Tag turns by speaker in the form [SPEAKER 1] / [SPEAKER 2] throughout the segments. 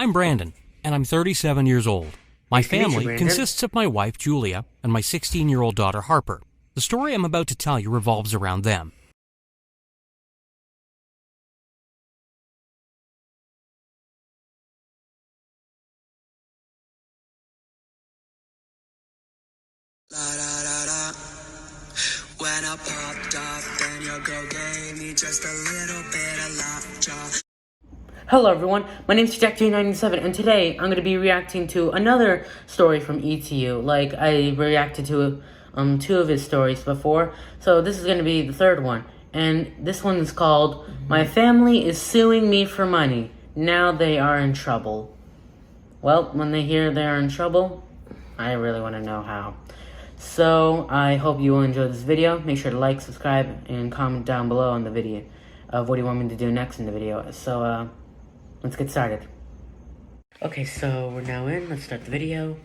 [SPEAKER 1] I'm Brandon, and I'm 37 years old. My
[SPEAKER 2] Nice to meet you,
[SPEAKER 1] family
[SPEAKER 2] Brandon.
[SPEAKER 1] consists of my wife, Julia, and my 16-year-old daughter, Harper. The story I'm about to tell you revolves around them.
[SPEAKER 3] La da da da. When I popped off, then your girl gave me just a little bit of lockjaw.
[SPEAKER 2] Hello everyone, my name's JackJ97 and today I'm going to be reacting to another story from ETU. Like, I reacted to two of his stories before, so this is going to be the third one. And this one is called, My Family is Suing Me for Money. Now They Are in Trouble. Well, when they hear they are in trouble, I really want to know how. So, I hope you will enjoy this video. Make sure to like, subscribe, and comment down below on the video of what you want me to do next in the video. So, let's get started. Okay, so we're now in. Let's start the video.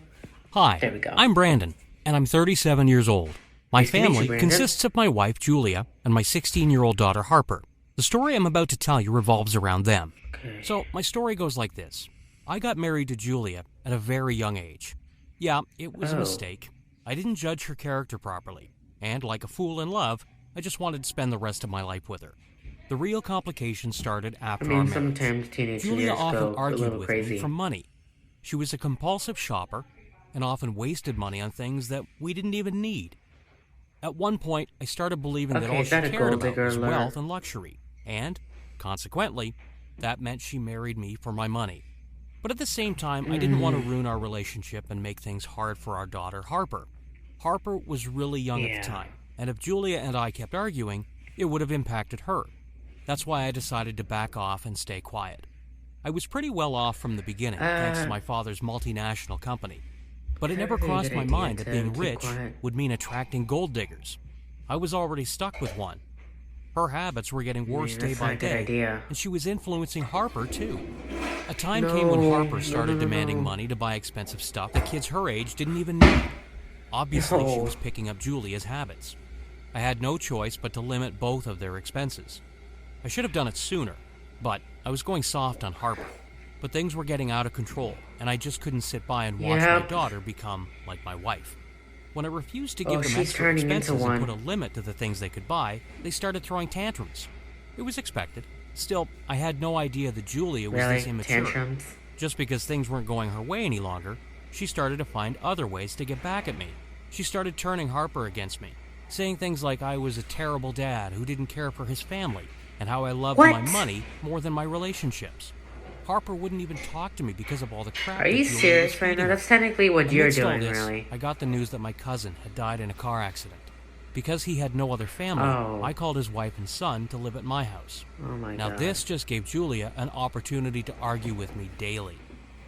[SPEAKER 1] Hi,
[SPEAKER 2] There we go.
[SPEAKER 1] I'm Brandon, and I'm 37 years old. My
[SPEAKER 2] Nice to meet you,
[SPEAKER 1] family
[SPEAKER 2] Brandon.
[SPEAKER 1] consists of my wife, Julia, and my 16-year-old daughter, Harper. The story I'm about to tell you revolves around them.
[SPEAKER 2] Okay.
[SPEAKER 1] So, my story goes like this. I got married to Julia at a very young age. Yeah, it was a
[SPEAKER 2] Oh.
[SPEAKER 1] mistake. I didn't judge her character properly, and like a fool in love, I just wanted to spend the rest of my life with her. The real complications started
[SPEAKER 2] I
[SPEAKER 1] after our
[SPEAKER 2] mean,
[SPEAKER 1] marriage.
[SPEAKER 2] sometimes teenage
[SPEAKER 1] Julia
[SPEAKER 2] years
[SPEAKER 1] often
[SPEAKER 2] go a
[SPEAKER 1] argued
[SPEAKER 2] little
[SPEAKER 1] with
[SPEAKER 2] crazy.
[SPEAKER 1] me for money. She was a compulsive shopper and often wasted money on things that we didn't even need. At one point, I started believing that
[SPEAKER 2] Okay,
[SPEAKER 1] all
[SPEAKER 2] is
[SPEAKER 1] she
[SPEAKER 2] that a
[SPEAKER 1] cared
[SPEAKER 2] gold
[SPEAKER 1] about
[SPEAKER 2] digger
[SPEAKER 1] was
[SPEAKER 2] alert?
[SPEAKER 1] wealth and luxury, and, consequently, that meant she married me for my money. But at the same time, I didn't want to ruin our relationship and make things hard for our daughter, Harper. Harper was really young at
[SPEAKER 2] Yeah.
[SPEAKER 1] the time, and if Julia and I kept arguing, it would have impacted her. That's why I decided to back off and stay quiet. I was pretty well off from the beginning, thanks to my father's multinational company. But it never
[SPEAKER 2] Very
[SPEAKER 1] crossed
[SPEAKER 2] good
[SPEAKER 1] my
[SPEAKER 2] idea
[SPEAKER 1] mind that
[SPEAKER 2] to
[SPEAKER 1] being
[SPEAKER 2] keep
[SPEAKER 1] rich
[SPEAKER 2] quiet.
[SPEAKER 1] would mean attracting gold diggers. I was already stuck with one. Her habits were getting worse
[SPEAKER 2] Man,
[SPEAKER 1] day
[SPEAKER 2] that's
[SPEAKER 1] by
[SPEAKER 2] not a good
[SPEAKER 1] day,
[SPEAKER 2] idea.
[SPEAKER 1] and she was influencing Harper too. A time
[SPEAKER 2] No,
[SPEAKER 1] came when Harper started
[SPEAKER 2] no,
[SPEAKER 1] demanding
[SPEAKER 2] no.
[SPEAKER 1] money to buy expensive stuff that kids her age didn't even need. Obviously, she
[SPEAKER 2] No.
[SPEAKER 1] was picking up Julia's habits. I had no choice but to limit both of their expenses. I should have done it sooner, but I was going soft on Harper. But things were getting out of control, and I just couldn't sit by and watch my
[SPEAKER 2] Yep.
[SPEAKER 1] daughter become like my wife. When I refused to
[SPEAKER 2] Oh,
[SPEAKER 1] give them
[SPEAKER 2] she's
[SPEAKER 1] extra
[SPEAKER 2] turning into
[SPEAKER 1] expenses and put a
[SPEAKER 2] one.
[SPEAKER 1] limit to the things they could buy, they started throwing tantrums. It was expected. Still, I had no idea that Julia was this
[SPEAKER 2] Really?
[SPEAKER 1] immature.
[SPEAKER 2] Tantrums?
[SPEAKER 1] Just because things weren't going her way any longer, she started to find other ways to get back at me. She started turning Harper against me, saying things like I was a terrible dad who didn't care for his family, and how I loved
[SPEAKER 2] What?
[SPEAKER 1] my money more than my relationships. Harper wouldn't even talk to me because of all the crap
[SPEAKER 2] Are
[SPEAKER 1] that
[SPEAKER 2] you
[SPEAKER 1] Julia
[SPEAKER 2] serious
[SPEAKER 1] was
[SPEAKER 2] right
[SPEAKER 1] feeding
[SPEAKER 2] now?
[SPEAKER 1] her.
[SPEAKER 2] That's technically what you're
[SPEAKER 1] Amidst all
[SPEAKER 2] doing,
[SPEAKER 1] this,
[SPEAKER 2] really.
[SPEAKER 1] I got the news that my cousin had died in a car accident. Because he had no other family,
[SPEAKER 2] Oh.
[SPEAKER 1] I called his wife and son to live at my house.
[SPEAKER 2] Oh my
[SPEAKER 1] Now
[SPEAKER 2] god.
[SPEAKER 1] this just gave Julia an opportunity to argue with me daily.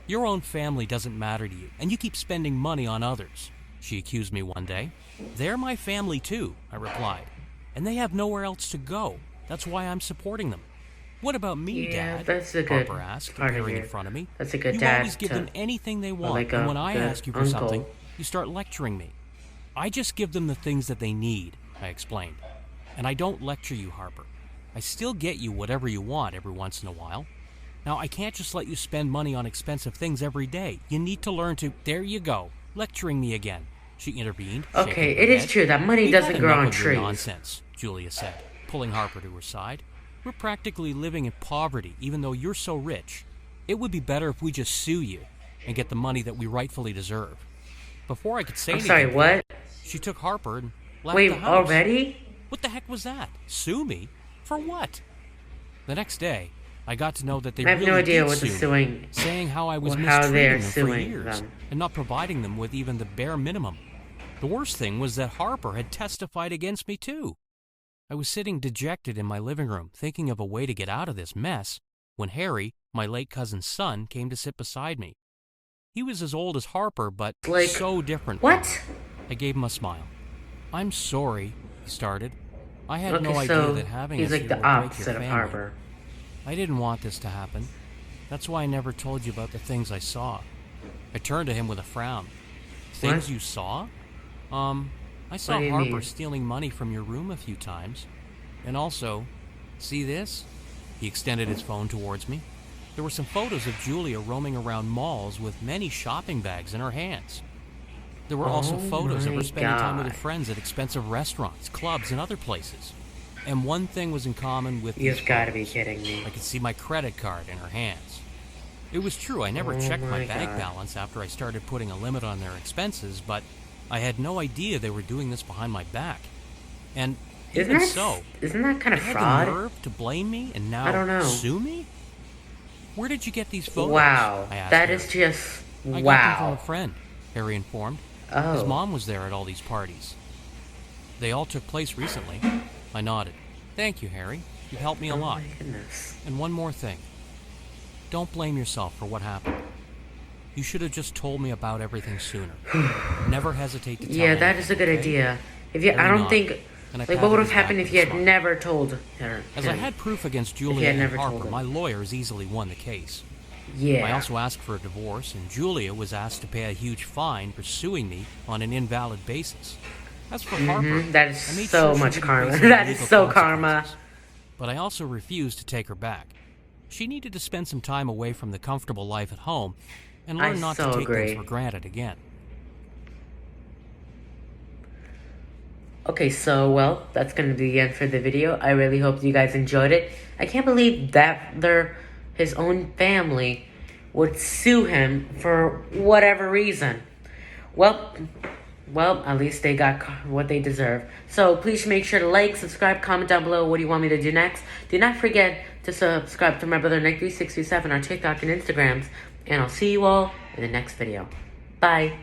[SPEAKER 1] Your own family doesn't matter to you, and you keep spending money on others, she accused me one day. They're my family too, I replied, and they have nowhere else to go. That's why I'm supporting them. What about me,
[SPEAKER 2] Yeah,
[SPEAKER 1] Dad?
[SPEAKER 2] that's a good
[SPEAKER 1] Harper asked,
[SPEAKER 2] part of
[SPEAKER 1] appearing in
[SPEAKER 2] your-
[SPEAKER 1] front of me.
[SPEAKER 2] that's a good
[SPEAKER 1] You
[SPEAKER 2] dad
[SPEAKER 1] always give
[SPEAKER 2] to-
[SPEAKER 1] them anything they want,
[SPEAKER 2] like
[SPEAKER 1] and
[SPEAKER 2] a
[SPEAKER 1] when I
[SPEAKER 2] good
[SPEAKER 1] ask you for
[SPEAKER 2] uncle.
[SPEAKER 1] something, you start lecturing me. I just give them the things that they need, I explained. And I don't lecture you, Harper. I still get you whatever you want every once in a while. Now, I can't just let you spend money on expensive things every day. You need to learn to... There you go, lecturing me again, she intervened.
[SPEAKER 2] Okay,
[SPEAKER 1] shaking her
[SPEAKER 2] it is
[SPEAKER 1] head.
[SPEAKER 2] true that money
[SPEAKER 1] We've
[SPEAKER 2] doesn't
[SPEAKER 1] had
[SPEAKER 2] grow
[SPEAKER 1] enough
[SPEAKER 2] on
[SPEAKER 1] of your
[SPEAKER 2] trees.
[SPEAKER 1] nonsense, Julia said, pulling Harper to her side. We're practically living in poverty, even though you're so rich. It would be better if we just sue you and get the money that we rightfully deserve. Before I could say
[SPEAKER 2] I'm
[SPEAKER 1] anything,
[SPEAKER 2] sorry, what?
[SPEAKER 1] she took Harper and left
[SPEAKER 2] Wait,
[SPEAKER 1] the house.
[SPEAKER 2] already?
[SPEAKER 1] What the heck was that? Sue me? For what? The next day, I got to know that they
[SPEAKER 2] I have
[SPEAKER 1] really
[SPEAKER 2] no idea
[SPEAKER 1] did
[SPEAKER 2] what the
[SPEAKER 1] sue me,
[SPEAKER 2] suing...
[SPEAKER 1] saying how I was
[SPEAKER 2] Well, how
[SPEAKER 1] mistreating
[SPEAKER 2] they're
[SPEAKER 1] them for
[SPEAKER 2] suing
[SPEAKER 1] years
[SPEAKER 2] them.
[SPEAKER 1] and not providing them with even the bare minimum. The worst thing was that Harper had testified against me too. I was sitting dejected in my living room, thinking of a way to get out of this mess, when Harry, my late cousin's son, came to sit beside me. He was as old as Harper, but
[SPEAKER 2] Like,
[SPEAKER 1] so different.
[SPEAKER 2] What?
[SPEAKER 1] I gave him a smile. I'm sorry, he started. I had
[SPEAKER 2] Okay,
[SPEAKER 1] no idea
[SPEAKER 2] so
[SPEAKER 1] that having
[SPEAKER 2] he's
[SPEAKER 1] us
[SPEAKER 2] like
[SPEAKER 1] here
[SPEAKER 2] the
[SPEAKER 1] would break your
[SPEAKER 2] opposite of
[SPEAKER 1] family.
[SPEAKER 2] Harper.
[SPEAKER 1] I didn't want this to happen. That's why I never told you about the things I saw. I turned to him with a frown. Things
[SPEAKER 2] What?
[SPEAKER 1] you saw? I saw
[SPEAKER 2] What do you
[SPEAKER 1] Harper
[SPEAKER 2] mean?
[SPEAKER 1] stealing money from your room a few times. And also, see this? He extended his phone towards me. There were some photos of Julia roaming around malls with many shopping bags in her hands. There were also photos of her spending time with her friends at expensive restaurants, clubs, and other places. And one thing was in common with these
[SPEAKER 2] You've got to be
[SPEAKER 1] photos.
[SPEAKER 2] kidding me.
[SPEAKER 1] I could see my credit card in her hands. It was true, I never checked my bank
[SPEAKER 2] God.
[SPEAKER 1] balance after I started putting a limit on their expenses, but I had no idea they were doing this behind my back. And
[SPEAKER 2] Isn't
[SPEAKER 1] even
[SPEAKER 2] that,
[SPEAKER 1] so,
[SPEAKER 2] isn't that kind
[SPEAKER 1] they
[SPEAKER 2] of
[SPEAKER 1] had
[SPEAKER 2] fraud?
[SPEAKER 1] the nerve to blame me and now
[SPEAKER 2] I don't know.
[SPEAKER 1] sue me? Where did you get these photos?
[SPEAKER 2] Wow.
[SPEAKER 1] I asked
[SPEAKER 2] That
[SPEAKER 1] Harry.
[SPEAKER 2] is just...
[SPEAKER 1] I got them from
[SPEAKER 2] wow.
[SPEAKER 1] a friend, Harry informed.
[SPEAKER 2] Oh.
[SPEAKER 1] His mom was there at all these parties. They all took place recently. I nodded. Thank you, Harry. You've helped me a lot.
[SPEAKER 2] Oh my goodness.
[SPEAKER 1] And one more thing. Don't blame yourself for what happened. You should have just told me about everything sooner. Never hesitate to tell
[SPEAKER 2] Yeah, that
[SPEAKER 1] anything,
[SPEAKER 2] is a good
[SPEAKER 1] okay?
[SPEAKER 2] idea. If you, I
[SPEAKER 1] Harry
[SPEAKER 2] don't
[SPEAKER 1] nodded,
[SPEAKER 2] think...
[SPEAKER 1] and I
[SPEAKER 2] Like, what
[SPEAKER 1] patted
[SPEAKER 2] would
[SPEAKER 1] his
[SPEAKER 2] have
[SPEAKER 1] back
[SPEAKER 2] happened
[SPEAKER 1] with
[SPEAKER 2] if
[SPEAKER 1] a
[SPEAKER 2] you had
[SPEAKER 1] smile.
[SPEAKER 2] never told her?
[SPEAKER 1] As I had proof against
[SPEAKER 2] had
[SPEAKER 1] Julia and
[SPEAKER 2] never told
[SPEAKER 1] Harper,
[SPEAKER 2] him.
[SPEAKER 1] my lawyers easily won the case.
[SPEAKER 2] Yeah.
[SPEAKER 1] I also asked for a divorce, and Julia was asked to pay a huge fine for suing me on an invalid basis. As for Harper,
[SPEAKER 2] That
[SPEAKER 1] I
[SPEAKER 2] is
[SPEAKER 1] made
[SPEAKER 2] so
[SPEAKER 1] sure she
[SPEAKER 2] much
[SPEAKER 1] didn't
[SPEAKER 2] karma.
[SPEAKER 1] face any
[SPEAKER 2] That is
[SPEAKER 1] legal
[SPEAKER 2] so karma.
[SPEAKER 1] consequences. But I also refused to take her back. She needed to spend some time away from the comfortable life at home and learn
[SPEAKER 2] I
[SPEAKER 1] not
[SPEAKER 2] so
[SPEAKER 1] to take
[SPEAKER 2] agree.
[SPEAKER 1] things for granted again.
[SPEAKER 2] Okay, so, well, that's going to be the end for the video. I really hope you guys enjoyed it. I can't believe that his own family would sue him for whatever reason. Well, at least they got what they deserve. So, please make sure to like, subscribe, comment down below what do you want me to do next. Do not forget to subscribe to my brother Nick3637 on TikTok and Instagrams. And I'll see you all in the next video. Bye.